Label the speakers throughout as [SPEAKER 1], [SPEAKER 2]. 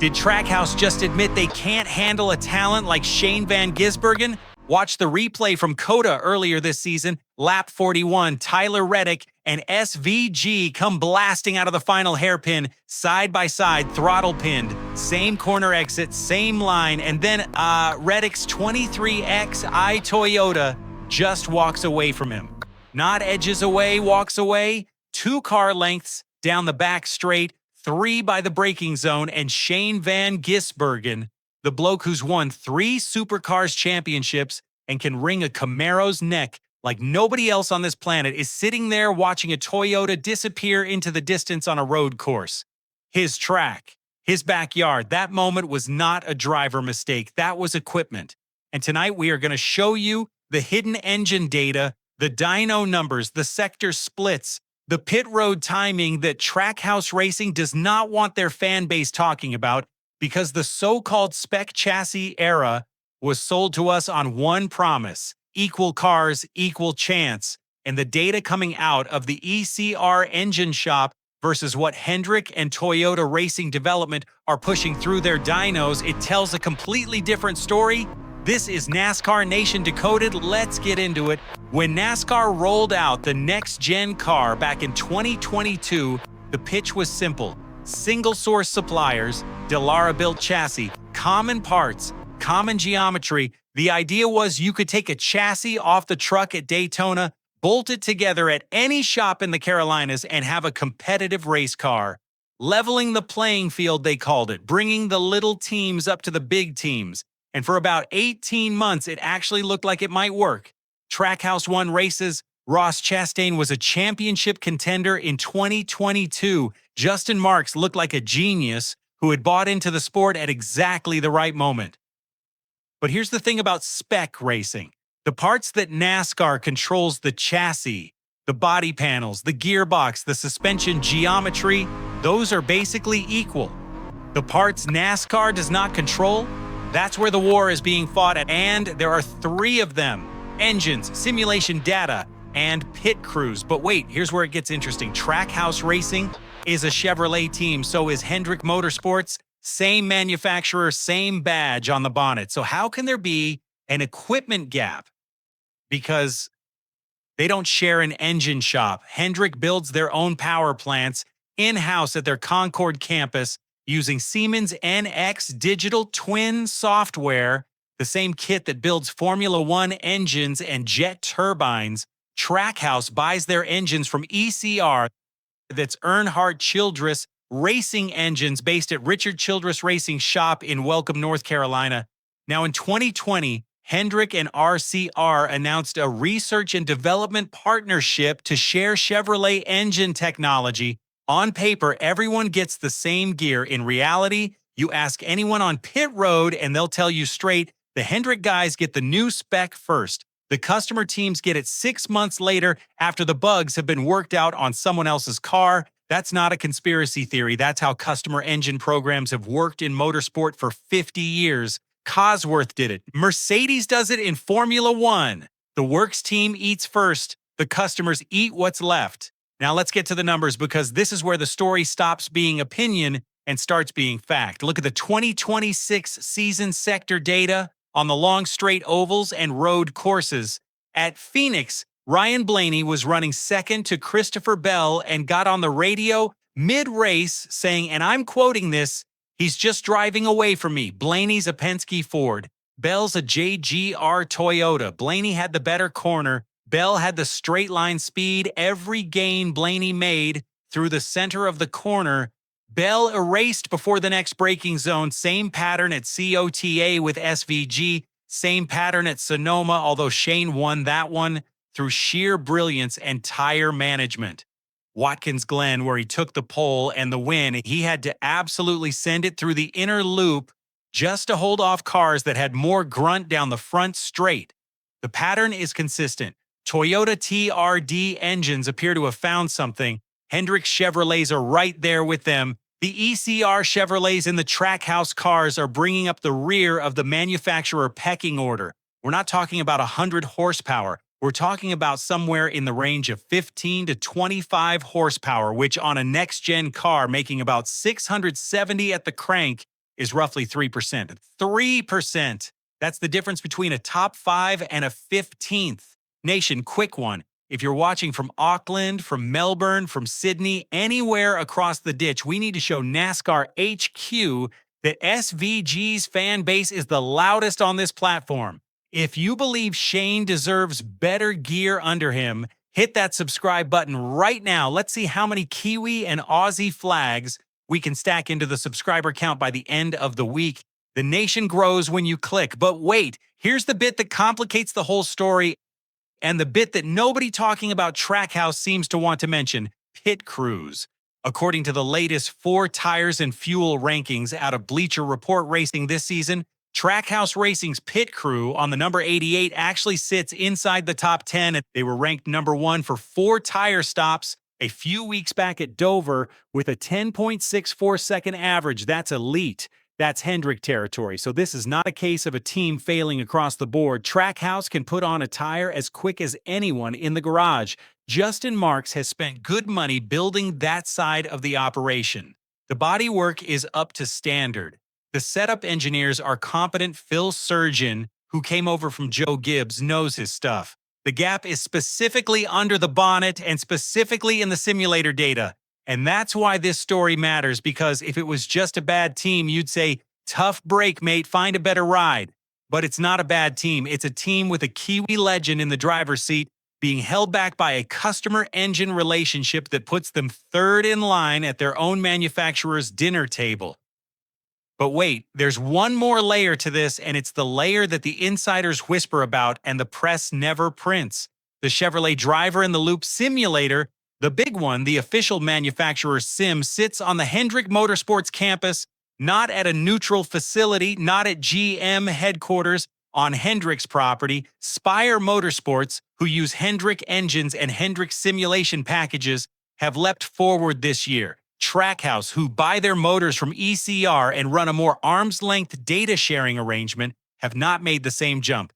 [SPEAKER 1] Did Trackhouse just admit they can't handle a talent like Shane van Gisbergen? Watch the replay from COTA earlier this season. Lap 41, Tyler Reddick and SVG come blasting out of the final hairpin, side by side, throttle pinned. Same corner exit, same line, and then Reddick's 23XI Toyota just walks away from him. Not edges away, walks away. 2 car lengths down the back straight, 3 by the braking zone, and Shane van Gisbergen, the bloke who's won 3 Supercars championships and can wring a Camaro's neck like nobody else on this planet, is sitting there watching a Toyota disappear into the distance on a road course. His track, his backyard, that moment was not a driver mistake. That was equipment. And tonight we are going to show you the hidden engine data, the dyno numbers, the sector splits, the pit road timing that Trackhouse Racing does not want their fan base talking about, because the so-called Spec Chassis era was sold to us on one promise: equal cars, equal chance. And the data coming out of the ECR engine shop versus what Hendrick and Toyota Racing Development are pushing through their dynos, it tells a completely different story. This is NASCAR Nation Decoded. Let's get into it. When NASCAR rolled out the next-gen car back in 2022, the pitch was simple: single-source suppliers, Dallara-built chassis, common parts, common geometry. The idea was you could take a chassis off the truck at Daytona, bolt it together at any shop in the Carolinas, and have a competitive race car. Leveling the playing field, they called it, bringing the little teams up to the big teams. And for about 18 months, it actually looked like it might work. Trackhouse won races. Ross Chastain was a championship contender in 2022. Justin Marks looked like a genius who had bought into the sport at exactly the right moment. But here's the thing about spec racing. The parts that NASCAR controls, the chassis, the body panels, the gearbox, the suspension geometry, those are basically equal. The parts NASCAR does not control, that's where the war is being fought at, and there are 3 of them: engines, simulation data, and pit crews. But wait, here's where it gets interesting. Trackhouse Racing is a Chevrolet team, so is Hendrick Motorsports. Same manufacturer, same badge on the bonnet. So how can there be an equipment gap? Because they don't share an engine shop. Hendrick builds their own power plants in-house at their Concord campus using Siemens NX digital twin software, the same kit that builds Formula One engines and jet turbines. Trackhouse buys their engines from ECR, that's Earnhardt Childress Racing Engines, based at Richard Childress Racing Shop in Welcome, North Carolina. Now in 2020, Hendrick and RCR announced a research and development partnership to share Chevrolet engine technology. On paper, everyone gets the same gear. In reality, you ask anyone on pit road and they'll tell you straight, the Hendrick guys get the new spec first. The customer teams get it 6 months later after the bugs have been worked out on someone else's car. That's not a conspiracy theory. That's how customer engine programs have worked in motorsport for 50 years. Cosworth did it. Mercedes does it in Formula One. The works team eats first. The customers eat what's left. Now let's get to the numbers, because this is where the story stops being opinion and starts being fact. Look at the 2026 season sector data on the long straight ovals and road courses. At Phoenix, Ryan Blaney was running second to Christopher Bell and got on the radio mid-race saying, and I'm quoting this, "He's just driving away from me." Blaney's a Penske Ford. Bell's a JGR Toyota. Blaney had the better corner. Bell had the straight line speed. Every gain Blaney made through the center of the corner, Bell erased before the next braking zone. Same pattern at COTA with SVG. Same pattern at Sonoma, although Shane won that one through sheer brilliance and tire management. Watkins Glen, where he took the pole and the win, he had to absolutely send it through the inner loop just to hold off cars that had more grunt down the front straight. The pattern is consistent. Toyota TRD engines appear to have found something. Hendrick Chevrolets are right there with them. The ECR Chevrolets in the Trackhouse cars are bringing up the rear of the manufacturer pecking order. We're not talking about 100 horsepower. We're talking about somewhere in the range of 15 to 25 horsepower, which on a next-gen car making about 670 at the crank is roughly 3%. 3%. That's the difference between a top 5 and a 15th. Nation, quick one. If you're watching from Auckland, from Melbourne, from Sydney, anywhere across the ditch, we need to show NASCAR HQ that SVG's fan base is the loudest on this platform. If you believe Shane deserves better gear under him, hit that subscribe button right now. Let's see how many Kiwi and Aussie flags we can stack into the subscriber count by the end of the week. The nation grows when you click. But wait, here's the bit that complicates the whole story and the bit that nobody talking about Trackhouse seems to want to mention: pit crews. According to the latest 4 tires and fuel rankings out of Bleacher Report Racing this season, Trackhouse Racing's pit crew on the number 88 actually sits inside the top 10. They were ranked number 1 for 4 tire stops a few weeks back at Dover with a 10.64-second average. That's elite. That's Hendrick territory. So this is not a case of a team failing across the board. Trackhouse can put on a tire as quick as anyone in the garage. Justin Marks has spent good money building that side of the operation. The bodywork is up to standard. The setup engineers are competent. Phil Surgeon, who came over from Joe Gibbs, knows his stuff. The gap is specifically under the bonnet and specifically in the simulator data. And that's why this story matters, because if it was just a bad team, you'd say, tough break, mate, find a better ride. But it's not a bad team. It's a team with a Kiwi Legend in the driver's seat, being held back by a customer-engine relationship that puts them third in line at their own manufacturer's dinner table. But wait, there's one more layer to this, and it's the layer that the insiders whisper about and the press never prints. The Chevrolet driver-in-the-loop simulator, the big one, the official manufacturer sim, sits on the Hendrick Motorsports campus, not at a neutral facility, not at GM headquarters, on Hendrick's property. Spire Motorsports, who use Hendrick engines and Hendrick simulation packages, have leapt forward this year. Trackhouse, who buy their motors from ECR and run a more arm's-length data-sharing arrangement, have not made the same jump.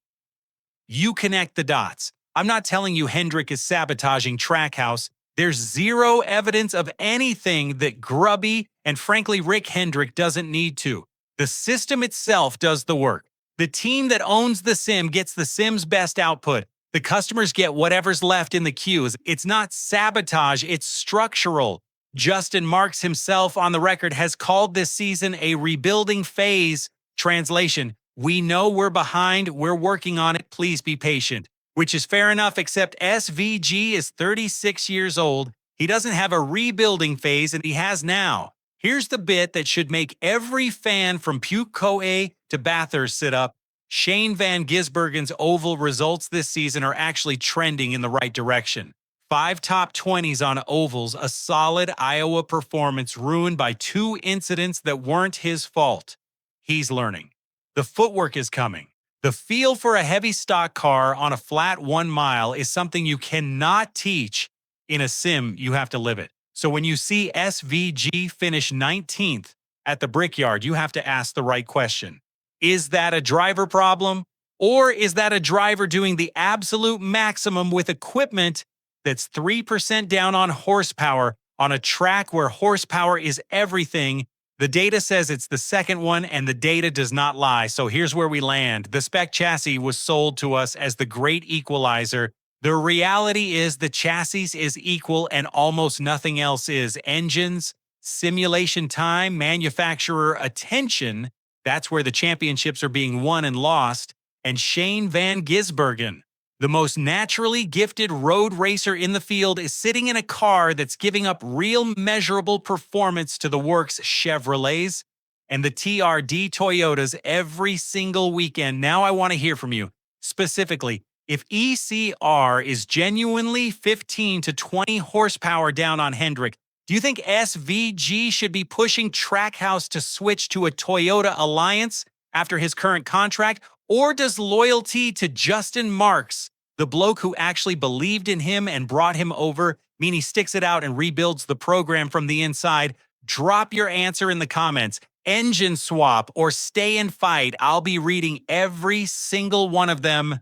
[SPEAKER 1] You connect the dots. I'm not telling you Hendrick is sabotaging Trackhouse. There's zero evidence of anything that Grubby and frankly Rick Hendrick doesn't need to. The system itself does the work. The team that owns the sim gets the sim's best output. The customers get whatever's left in the queues. It's not sabotage, it's structural. Justin Marks himself on the record has called this season a rebuilding phase. Translation: we know we're behind, we're working on it, please be patient. Which is fair enough, except SVG is 36 years old. He doesn't have a rebuilding phase, and he has now. Here's the bit that should make every fan from Pukekohe to Bathurst sit up. Shane van Gisbergen's oval results this season are actually trending in the right direction. 5 top 20s on ovals, a solid Iowa performance ruined by 2 incidents that weren't his fault. He's learning. The footwork is coming. The feel for a heavy stock car on a flat 1 mile is something you cannot teach. In a sim, you have to live it. So when you see SVG finish 19th at the Brickyard, you have to ask the right question. Is that a driver problem? Or is that a driver doing the absolute maximum with equipment that's 3% down on horsepower on a track where horsepower is everything? The data says it's the second one, and the data does not lie. So here's where we land. The Spec Chassis was sold to us as the great equalizer. The reality is the chassis is equal and almost nothing else is. Engines, simulation time, manufacturer attention, that's where the championships are being won and lost. And Shane van Gisbergen, the most naturally gifted road racer in the field, is sitting in a car that's giving up real measurable performance to the works Chevrolets and the TRD Toyotas every single weekend. Now I want to hear from you. Specifically, if ECR is genuinely 15 to 20 horsepower down on Hendrick, do you think SVG should be pushing Trackhouse to switch to a Toyota Alliance after his current contract? Or does loyalty to Justin Marks, the bloke who actually believed in him and brought him over, mean he sticks it out and rebuilds the program from the inside? Drop your answer in the comments. Engine swap or stay and fight. I'll be reading every single one of them.